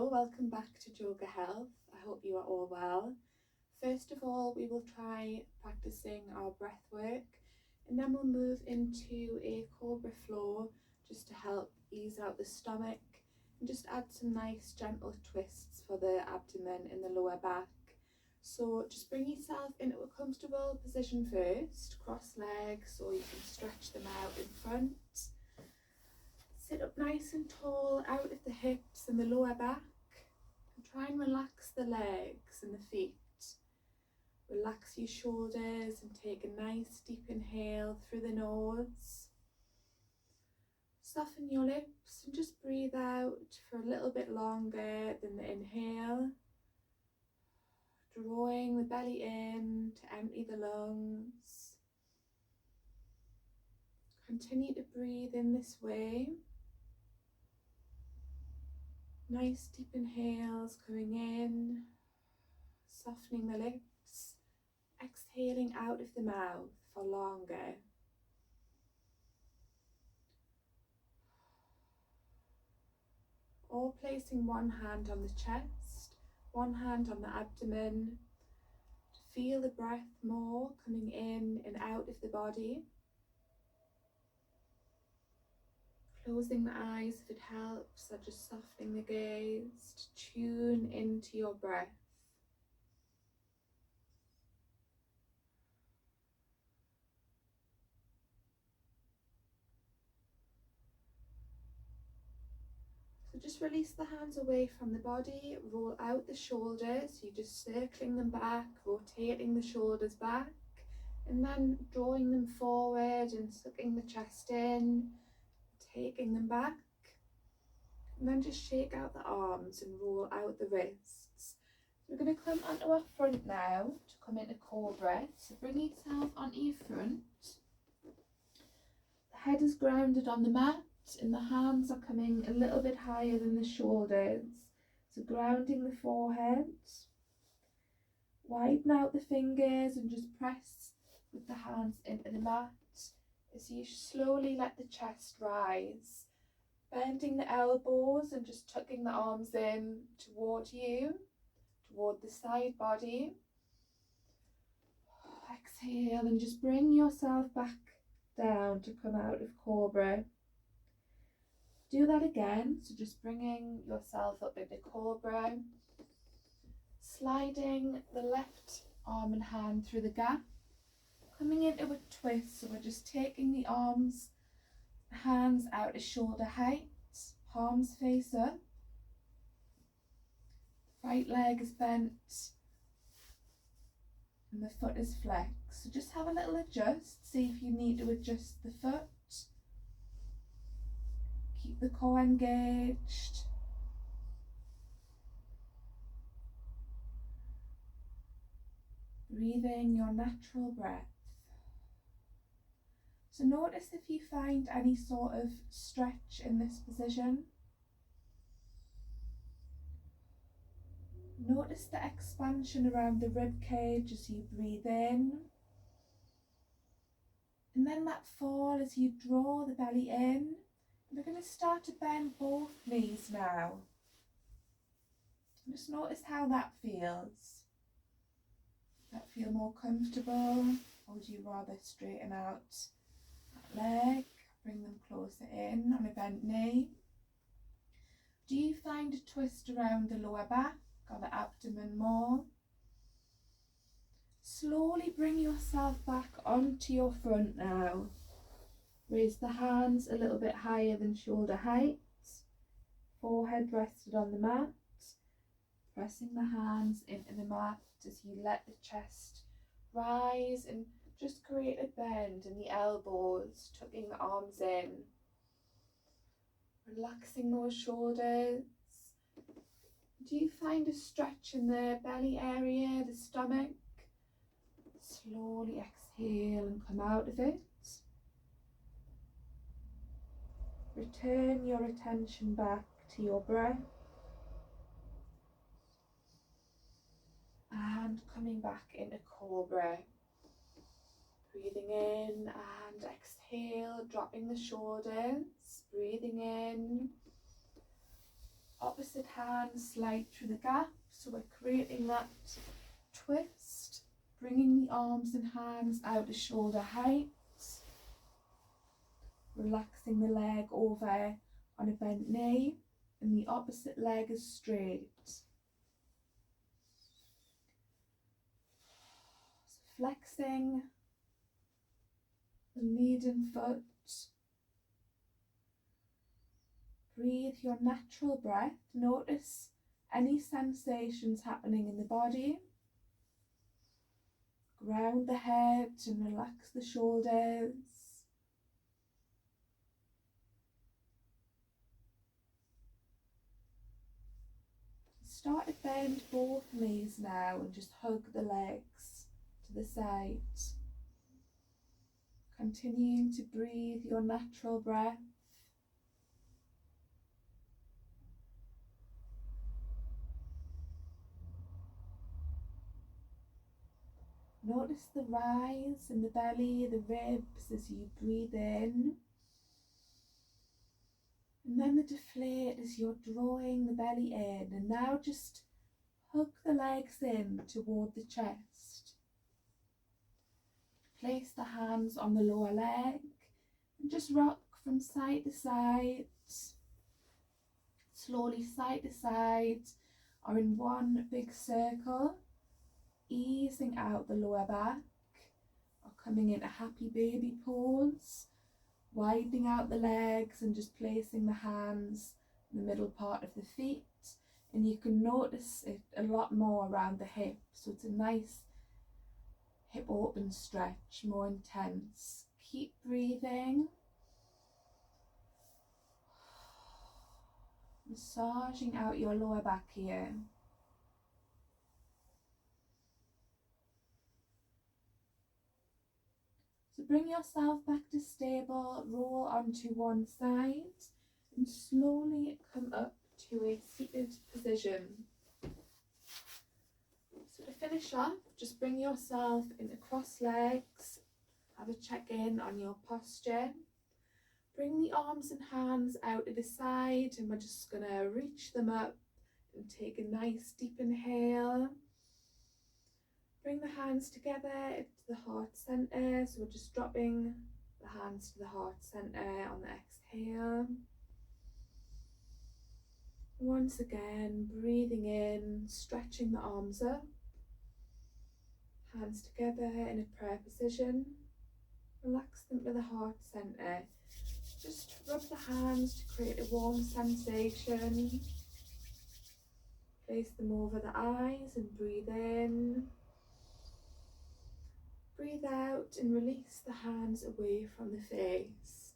Hello, welcome back to Yoga Health. I hope you are all well. First of all, we will try practicing our breath work, and then we'll move into a cobra flow just to help ease out the stomach and just add some nice gentle twists for the abdomen and the lower back. So just bring yourself into a comfortable position first, cross legs, or you can stretch them out in front. Sit up nice and tall, out of the hips and the lower back, and try and relax the legs and the feet. Relax your shoulders and take a nice deep inhale through the nose. Soften your lips and just breathe out for a little bit longer than the inhale. Drawing the belly in to empty the lungs. Continue to breathe in this way. Nice deep inhales coming in, softening the lips, exhaling out of the mouth for longer. Or placing one hand on the chest, one hand on the abdomen, to feel the breath more coming in and out of the body. Closing the eyes if it helps, or just softening the gaze to tune into your breath. So just release the hands away from the body, roll out the shoulders, you're just circling them back, rotating the shoulders back, and then drawing them forward and sucking the chest in, taking them back. And then just shake out the arms and roll out the wrists. So we're going to come onto our front now to come into cobra. So bring yourself onto your front. The head is grounded on the mat and the hands are coming a little bit higher than the shoulders. So grounding the forehead. Widen out the fingers and just press with the hands into the mat as you slowly let the chest rise. Bending the elbows and just tucking the arms in toward you, toward the side body. Exhale and just bring yourself back down to come out of cobra. Do that again, so just bringing yourself up into cobra. Sliding the left arm and hand through the gap. Coming into a twist, so we're just taking the arms, hands out to shoulder height, palms face up. Right leg is bent and the foot is flexed. So just have a little adjust, see if you need to adjust the foot. Keep the core engaged. Breathing your natural breath. So notice if you find any sort of stretch in this position. Notice the expansion around the rib cage as you breathe in. And then that fall as you draw the belly in. We're going to start to bend both knees now. Just notice how that feels. Does that feel more comfortable, or would you rather straighten out that leg, bring them closer in on a bent knee? Do you find a twist around the lower back or the abdomen more? Slowly bring yourself back onto your front now. Raise the hands a little bit higher than shoulder height. Forehead rested on the mat. Pressing the hands into the mat as you let the chest rise and just create a bend in the elbows, tucking the arms in. Relaxing those shoulders. Do you find a stretch in the belly area, the stomach? Slowly exhale and come out of it. Return your attention back to your breath. And coming back into cobra. Breathing in and exhale, dropping the shoulders. Breathing in. Opposite opposite hand slide through the gap, so we're creating that twist, bringing the arms and hands out to shoulder height, relaxing the leg over on a bent knee, and the opposite leg is straight. So flexing the leading foot. Breathe your natural breath. Notice any sensations happening in the body. Ground the head and relax the shoulders. Start to bend both knees now and just hug the legs to the side. Continuing to breathe your natural breath. Notice the rise in the belly, the ribs as you breathe in. And then the deflate as you're drawing the belly in. And now just hug the legs in toward the chest. Place the hands on the lower leg and just rock from side to side. Slowly side to side or in one big circle. Easing out the lower back or coming into happy baby pose, widening out the legs and just placing the hands in the middle part of the feet, and you can notice it a lot more around the hips, so it's a nice hip open stretch, more intense. Keep breathing, massaging out your lower back here. So bring yourself back to stable, roll onto one side and slowly come up to a seated position. So to finish off, just bring yourself into cross legs, have a check-in on your posture. Bring the arms and hands out to the side and we're just going to reach them up and take a nice deep inhale. Bring the hands together to the heart center, so we're just dropping the hands to the heart center on the exhale. Once again, breathing in, stretching the arms up, hands together in a prayer position. Relax them to the heart center. Just rub the hands to create a warm sensation. Place them over the eyes and breathe in. Breathe out and release the hands away from the face.